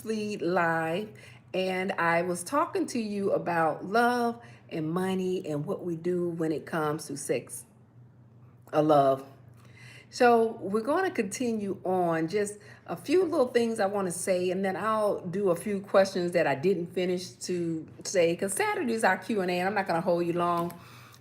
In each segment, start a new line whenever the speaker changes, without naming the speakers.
Newsfeed Live, and I was talking to you about love and money and what we do when it comes to sex or love. So we're going to continue on. Just a few little things I want to say, and then I'll do a few questions that I didn't finish to say. Because Saturday is our Q&A, and I'm not going to hold you long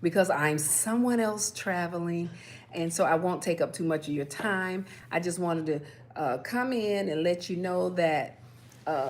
because I'm someone else traveling, and so I won't take up too much of your time. I just wanted to come in and let you know that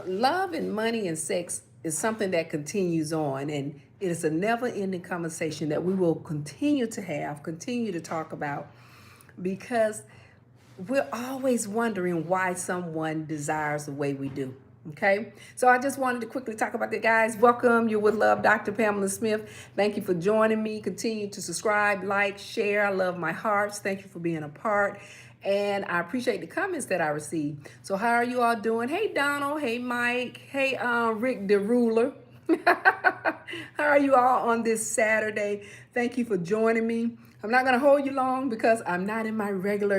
love and money and sex is something that continues on, and it is a never-ending conversation that we will continue to have, continue to talk about, because we're always wondering why someone desires the way we do. Okay, so I just wanted to quickly talk about that, guys. Welcome. You're with Love, Dr. Pamela Smith. Thank you for joining me. Continue to subscribe, like, share. I love my hearts. Thank you for being a part. And I appreciate the comments that I received. So how are you all doing? Hey, Donald. Hey, Mike. Hey, Rick the Ruler. How are you all on this Saturday? Thank you for joining me. I'm not going to hold you long because I'm not in my regular,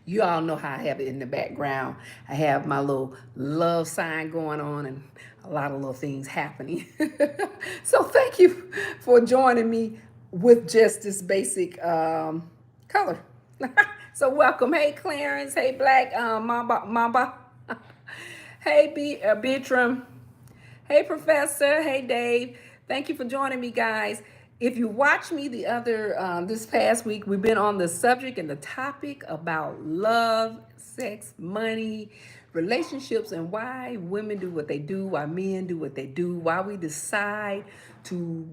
you all know how I have it in the background. I have my little love sign going on and a lot of little things happening. So thank you for joining me with just this basic color. So welcome. Hey, Clarence. Hey, Black Mamba. Hey, Beatram. Hey, Professor. Hey, Dave. Thank you for joining me, guys. If you watch me this past week, we've been on the subject and the topic about love, sex, money, relationships, and why women do what they do, why men do what they do, why we decide to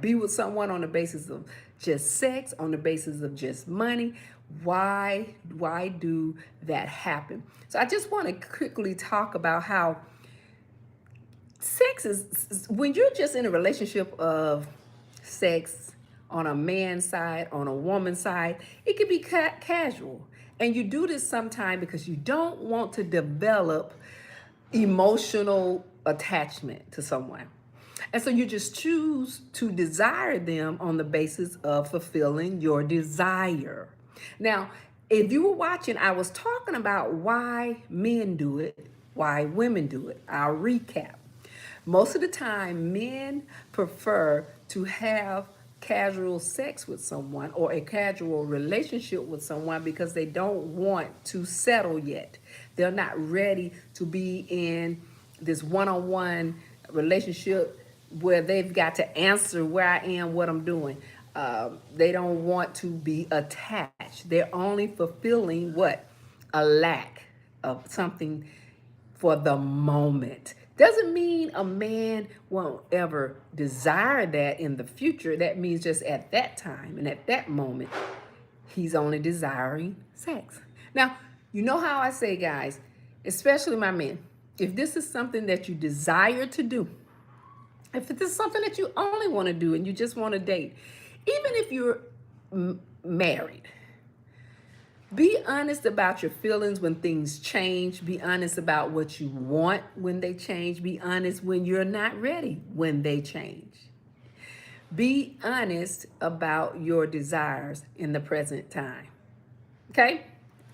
be with someone on the basis of just sex, on the basis of just money. Why do that happen? So I just want to quickly talk about how sex is when you're just in a relationship of sex on a man's side, on a woman's side, it can be casual. And you do this sometime because you don't want to develop emotional attachment to someone. And so you just choose to desire them on the basis of fulfilling your desire. Now, if you were watching, I was talking about why men do it, why women do it. I'll recap. Most of the time, men prefer to have casual sex with someone or a casual relationship with someone because they don't want to settle yet. They're not ready to be in this one-on-one relationship where they've got to answer where I am, what I'm doing. They don't want to be attached. They're only fulfilling what? A lack of something for the moment. Doesn't mean a man won't ever desire that in the future. That means just at that time and at that moment, he's only desiring sex. Now, you know how I say, guys, especially my men, if this is something that you desire to do, if this is something that you only want to do and you just want to date, even if you're married, be honest about your feelings when things change. Be honest about what you want when they change. Be honest when you're not ready when they change. Be honest about your desires in the present time. Okay?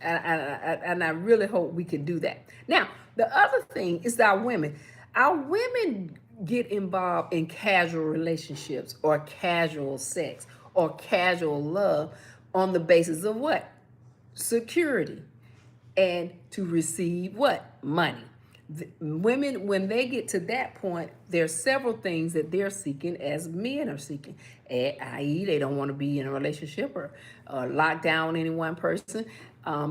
And I really hope we can do that. Now, the other thing is our women. Our women get involved in casual relationships or casual sex or casual love on the basis of what? Security, and to receive what? Money. Women, when they get to that point, there's several things that they're seeking as men are seeking, i.e. they don't want to be in a relationship or lock down any one person.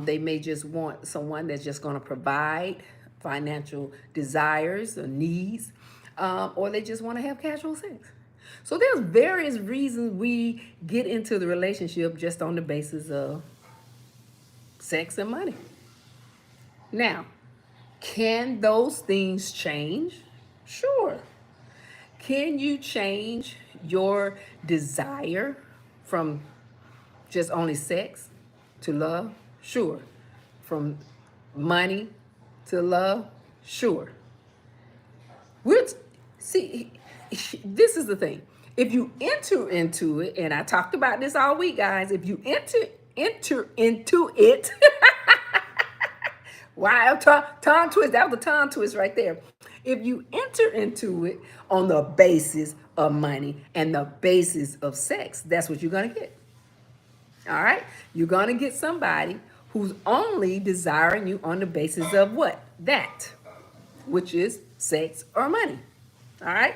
They may just want someone that's just going to provide financial desires or needs, or they just want to have casual sex. So there's various reasons we get into the relationship just on the basis of sex and money. Now, can those things change? Sure. Can you change your desire from just only sex to love? Sure. From money to love? Sure. See, this is the thing. If you enter into it, and I talked about this all week, guys, if you enter into it Why? Tongue twist. That was a tongue twist right there. If you enter into it on the basis of money and the basis of sex, that's what you're going to get. All right? You're going to get somebody who's only desiring you on the basis of what? That, which is sex or money. All right?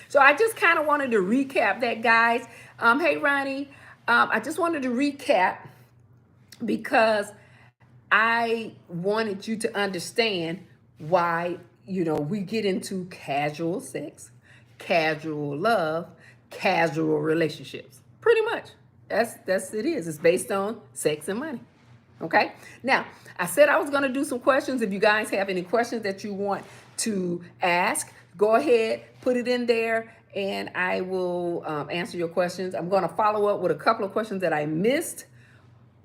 So I just kind of wanted to recap that, guys. Hey, Ronnie, I just wanted to recap because I wanted you to understand why, we get into casual sex, casual love, casual relationships. Pretty much. That's it is. It's based on sex and money. Okay? Now, I said I was going to do some questions. If you guys have any questions that you want to ask, go ahead, put it in there, and I will answer your questions. I'm going to follow up with a couple of questions that I missed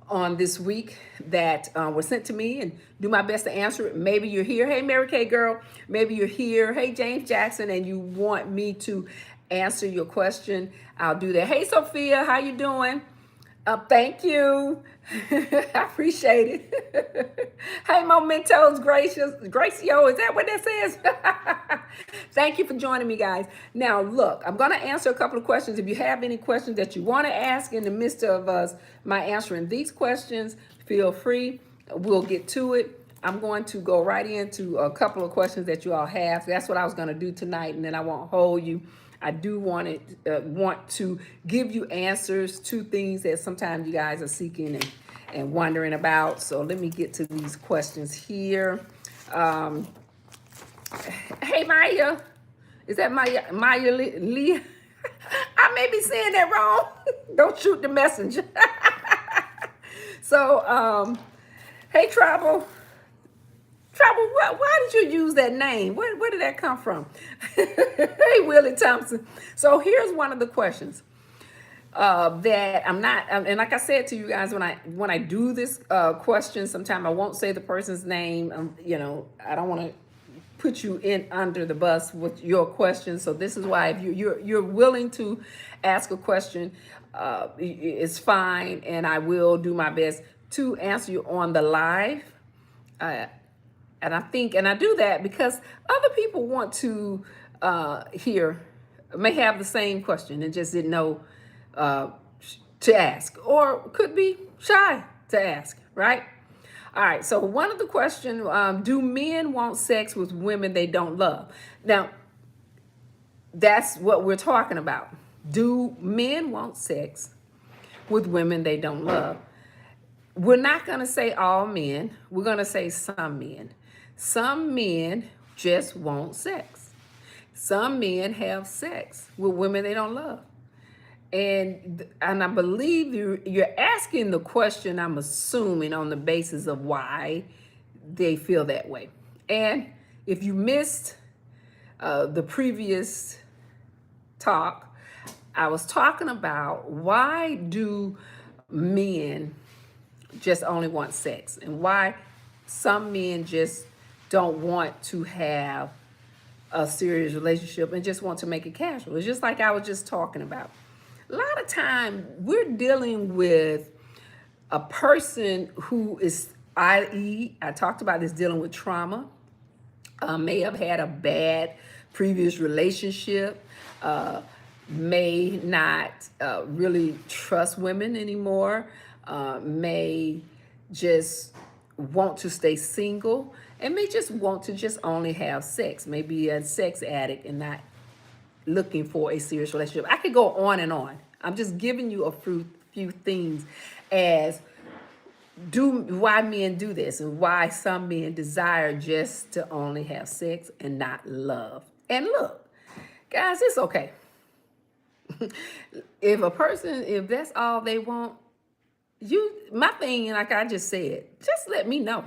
on this week that were sent to me and do my best to answer it. Maybe you're here. Hey, Mary Kay girl. Maybe you're here. Hey, James Jackson, and you want me to answer your question. I'll do that. Hey, Sophia, how you doing? Thank you. I appreciate it. Hey, Mementos, Gracio, is that what that says? Thank you for joining me, guys. Now, look, I'm going to answer a couple of questions. If you have any questions that you want to ask in the midst of my answering these questions, feel free. We'll get to it. I'm going to go right into a couple of questions that you all have. That's what I was going to do tonight, and then I won't hold you. I do want to give you answers to things that sometimes you guys are seeking and wondering about. So let me get to these questions here. Hey, Maya. Is that Maya Lee? I may be saying that wrong. Don't shoot the messenger. So, hey, Trouble. Trouble, why did you use that name? Where did that come from? Hey, Willie Thompson. So here's one of the questions that I'm not, and like I said to you guys, when I do this question, sometimes I won't say the person's name. I don't want to put you in under the bus with your question. So this is why if you're willing to ask a question, it's fine, and I will do my best to answer you on the live. And I do that because other people want to may have the same question and just didn't know to ask, or could be shy to ask, right? All right, so one of the questions, do men want sex with women they don't love? Now, that's what we're talking about. Do men want sex with women they don't love? We're not going to say all men. We're going to say some men. Some men just want sex. Some men have sex with women they don't love. And I believe you're asking the question, I'm assuming, on the basis of why they feel that way. And if you missed the previous talk, I was talking about why do men just only want sex, and why some men just don't want to have a serious relationship and just want to make it casual. It's just like I was just talking about. A lot of time we're dealing with a person who is, i.e., I talked about this, dealing with trauma, may have had a bad previous relationship, may not really trust women anymore, may just want to stay single, and may just want to just only have sex, maybe a sex addict and not looking for a serious relationship. I could go on and on. I'm just giving you a few things as why men do this and why some men desire just to only have sex and not love. And look, guys, it's okay. If that's all they want, my thing, like I just said, just let me know.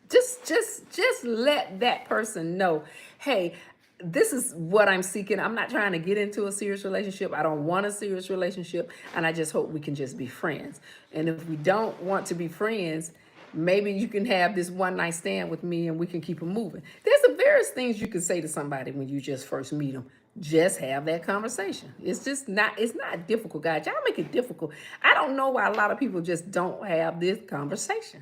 Just let that person know, hey, this is what I'm seeking. I'm not trying to get into a serious relationship. I don't want a serious relationship, and I just hope we can just be friends. And if we don't want to be friends, maybe you can have this one night stand with me and we can keep it moving. There's some various things you can say to somebody when you just first meet them. Just have that conversation. It's not difficult, guys. Y'all make it difficult. I don't know why a lot of people just don't have this conversation.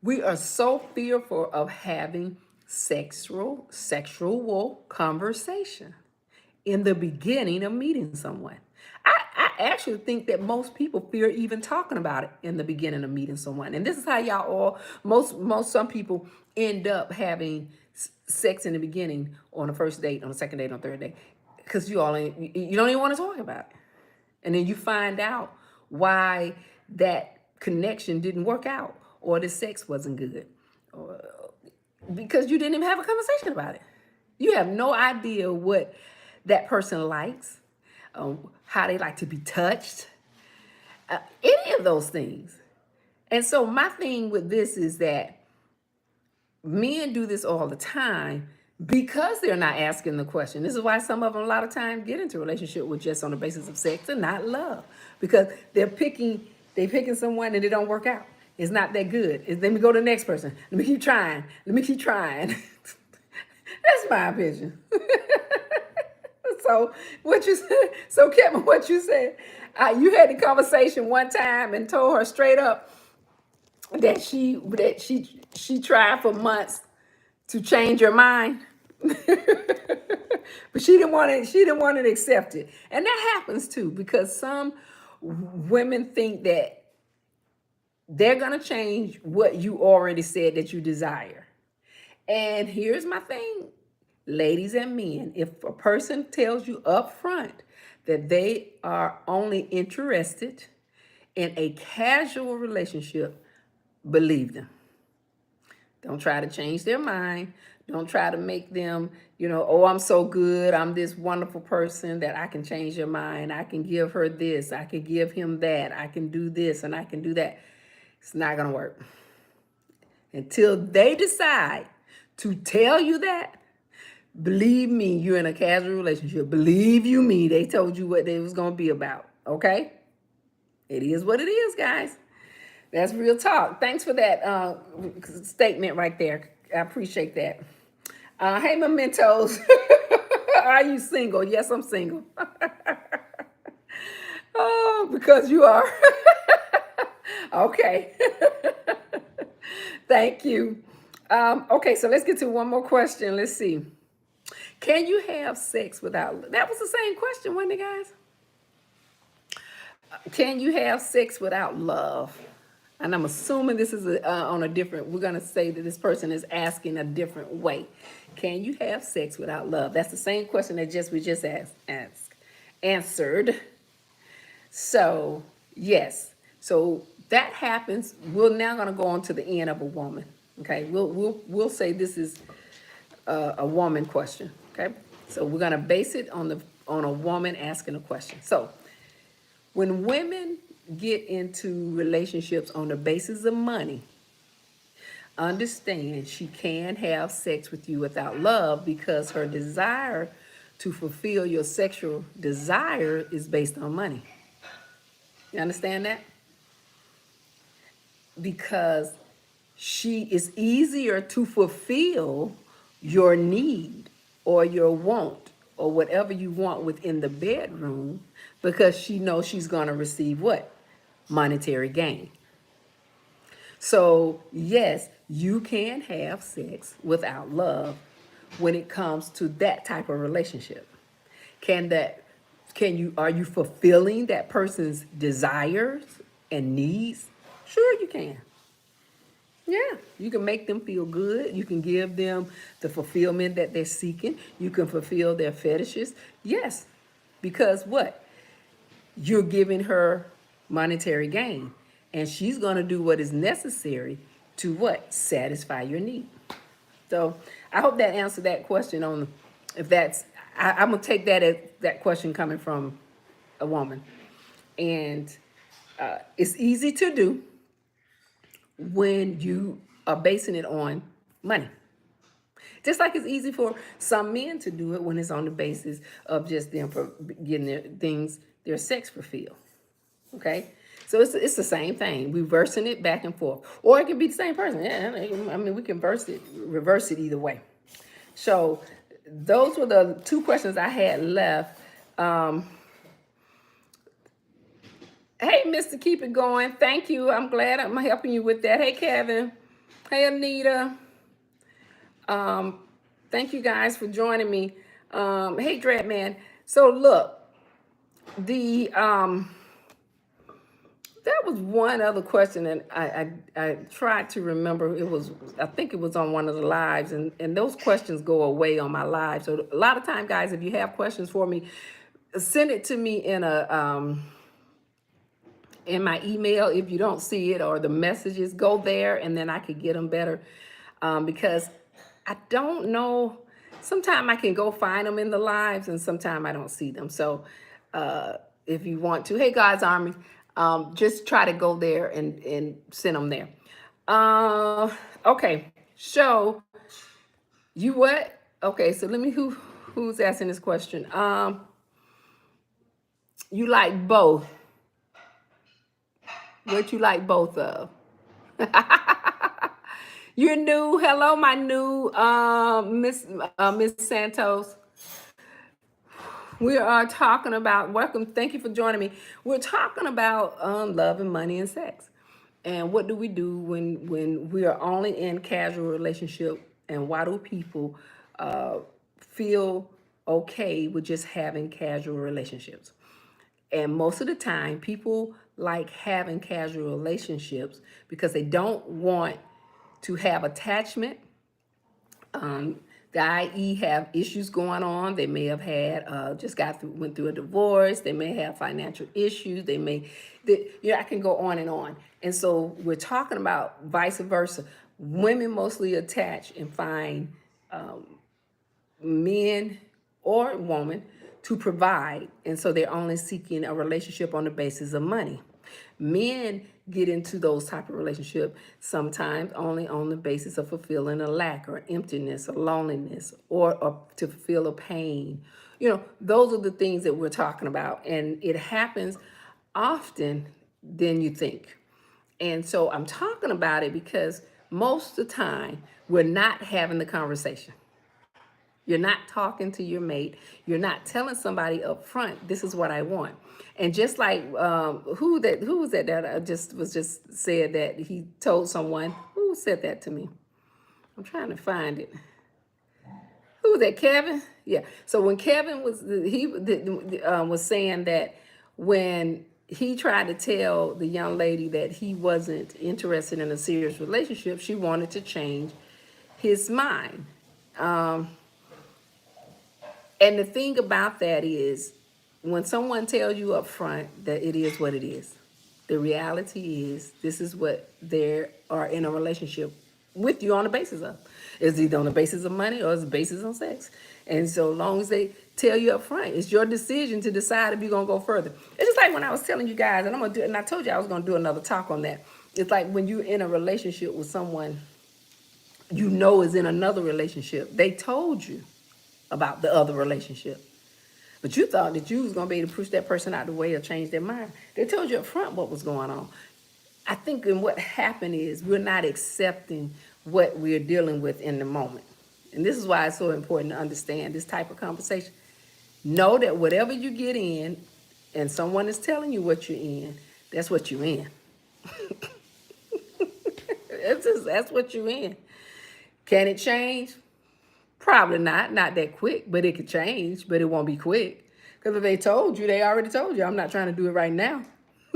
We are so fearful of having sexual conversation in the beginning of meeting someone. I actually think that most people fear even talking about it in the beginning of meeting someone. And this is how y'all all, some people end up having sex in the beginning, on the first date, on the second date, on the third date, because you don't even want to talk about it. And then you find out why that connection didn't work out, or the sex wasn't good, or because you didn't even have a conversation about it. You have no idea what that person likes, how they like to be touched, any of those things. And so my thing with this is that men do this all the time because they're not asking the question. This is why some of them a lot of times get into a relationship with just on the basis of sex and not love, because they're picking someone and it don't work out. It's not that good. Let me go to the next person. Let me keep trying. Let me keep trying. That's my opinion. So Kevin, what you said, you had the conversation one time and told her straight up that she tried for months to change her mind, but she didn't want to accept it. And that happens too, because some women think that they're gonna change what you already said that you desire. And here's my thing, ladies and men, if a person tells you up front that they are only interested in a casual relationship, believe them. Don't try to change their mind. Don't try to make them, oh, I'm so good. I'm this wonderful person that I can change your mind. I can give her this. I can give him that. I can do this and I can do that. It's not going to work. Until they decide to tell you that, believe me, you're in a casual relationship. Believe you me, they told you what it was going to be about. Okay? It is what it is, guys. That's real talk. Thanks for that statement right there. I appreciate that. Hey, mementos. Are you single? Yes, I'm single. Oh, because you are. Okay. Thank you. Okay, so let's get to one more question. Let's see. Can you have sex without... That was the same question, wasn't it, guys? Can you have sex without love? And I'm assuming this is on a different... We're going to say that this person is asking a different way. Can you have sex without love? That's the same question that we just answered. So, yes. So that happens. We're now going to go on to the end of a woman. Okay, we'll say this is a woman question. Okay, so we're going to base it on a woman asking a question. So when women get into relationships on the basis of money, understand she can have sex with you without love, because her desire to fulfill your sexual desire is based on money. You understand that? Because she is easier to fulfill your need or your want or whatever you want within the bedroom, because she knows she's going to receive what? Monetary gain. So yes, you can have sex without love when it comes to that type of relationship. Are you fulfilling that person's desires and needs? Sure, you can. Yeah, you can make them feel good. You can give them the fulfillment that they're seeking. You can fulfill their fetishes. Yes, because what? You're giving her monetary gain, and she's going to do what is necessary to what? Satisfy your need. So I hope that answered that question on if that's, I'm going to take that as that question coming from a woman. And it's easy to do when you are basing it on money. Just like it's easy for some men to do it when it's on the basis of just them for getting their sex fulfilled. Okay? So it's the same thing. Reversing it back and forth. Or it can be the same person. Yeah, I mean, we can reverse it either way. So those were the two questions I had left. Hey, Mr. Keep It Going. Thank you. I'm glad I'm helping you with that. Hey, Kevin. Hey, Anita. Thank you guys for joining me. Hey, Dread Man. So look, the that was one other question, and I tried to remember. I think it was on one of the lives, and those questions go away on my live. So a lot of time, guys, if you have questions for me, send it to me in my email. If you don't see it or the messages, go there, and then I could get them better, because I don't know. Sometimes I can go find them in the lives, and sometimes I don't see them. So if you want to, hey, God's Army, just try to go there and send them there. Okay, so you what? Okay, so let me, who's asking this question? You like both. What you like both of? You're new. Hello, my new Miss Santos. We are talking about, welcome, thank you for joining me. We're talking about love and money and sex. And what do we do when we are only in casual relationship, and why do people feel okay with just having casual relationships? And most of the time, people like having casual relationships because they don't want to have attachment. The IE have issues going on. They may have had went through a divorce. They may have financial issues. I can go on and on. And so we're talking about vice versa. Women mostly attach and find men or woman to provide, and so they're only seeking a relationship on the basis of money. Men get into those type of relationship sometimes only on the basis of fulfilling a lack or emptiness or loneliness, or to fulfill a pain. Those are the things that we're talking about, and it happens often than you think. And so I'm talking about it because most of the time we're not having the conversation. You're not talking to your mate. You're not telling somebody up front, this is what I want. And just like who was that just said that he told someone, who said that to me? I'm trying to find it. Who was that, Kevin? Yeah. So when Kevin was saying that when he tried to tell the young lady that he wasn't interested in a serious relationship, she wanted to change his mind. And the thing about that is, when someone tells you up front that it is what it is, the reality is this is what they are in a relationship with you on the basis of. It's either on the basis of money or it's the basis on sex. And so long as they tell you up front, it's your decision to decide if you're gonna go further. It's just like when I was telling you guys, and I told you I was gonna do another talk on that. It's like when you're in a relationship with someone is in another relationship. They told you about the other relationship, but you thought that you was going to be able to push that person out the way or change their mind. They told you up front what was going on. I think what happened is we're not accepting what we're dealing with in the moment. And this is why it's so important to understand this type of conversation. Know that whatever you get in and someone is telling you what you're in, that's what you're in. That's what you're in. Can it change? Probably not that quick, but it could change, but it won't be quick. Because if they already told you, I'm not trying to do it right now.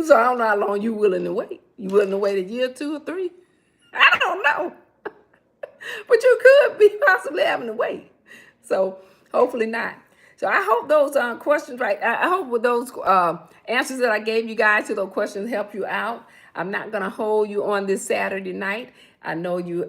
So I don't know how long you're willing to wait. You willing to wait a year, 2 or 3? I don't know. But you could be possibly having to wait. So hopefully not. So I hope those questions, right? I hope with those answers that I gave you guys to those questions help you out. I'm not going to hold you on this Saturday night. I know you,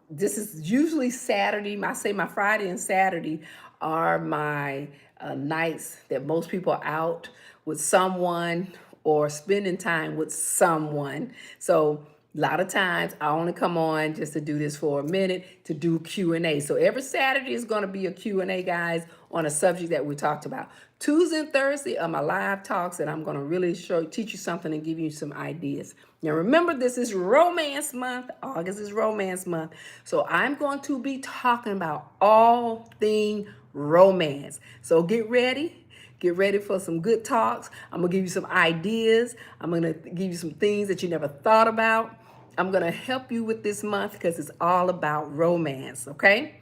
this is usually Saturday. I say my Friday and Saturday are my nights that most people are out with someone or spending time with someone. So a lot of times I only come on just to do this for a minute to do Q&A. So every Saturday is going to be a Q&A, guys, on a subject that we talked about. Tuesday and Thursday are my live talks, and I'm going to really teach you something and give you some ideas. Now remember, this is Romance Month. August is Romance Month. So I'm going to be talking about all things romance. So get ready. Get ready for some good talks. I'm going to give you some ideas. I'm going to give you some things that you never thought about. I'm going to help you with this month because it's all about romance, okay?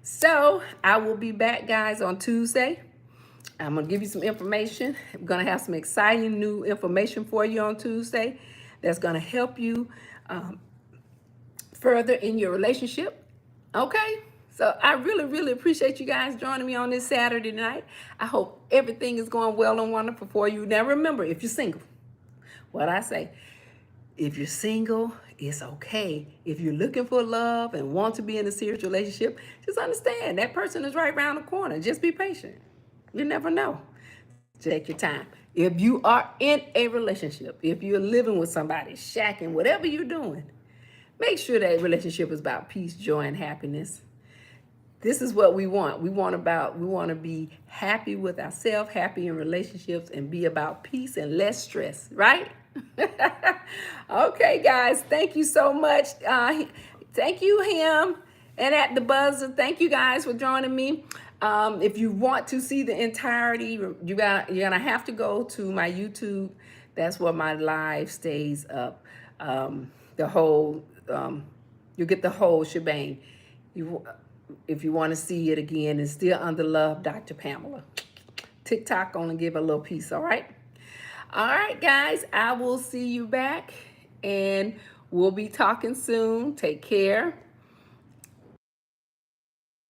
So I will be back, guys, on Tuesday. I'm going to give you some information. I'm going to have some exciting new information for you on Tuesday that's going to help you further in your relationship. Okay? So I really, really appreciate you guys joining me on this Saturday night. I hope everything is going well and wonderful for you. Now remember, if you're single, what I say, if you're single, it's okay. If you're looking for love and want to be in a serious relationship, just understand that person is right around the corner. Just be patient. You never know. Take your time. If you are in a relationship, if you're living with somebody, shacking, whatever you're doing, make sure that relationship is about peace, joy, and happiness. This is what we want. We want to be happy with ourselves, happy in relationships, and be about peace and less stress, right? Okay, guys, thank you so much. Thank you, him, and at the buzzer. Thank you guys for joining me. If you want to see the entirety, you're gonna have to go to my YouTube. That's where my live stays up. The whole you get the whole shebang. If you want to see it again, it's still under Love Dr. Pamela. TikTok only give a little piece, all right? All right, guys, I will see you back, and we'll be talking soon. Take care.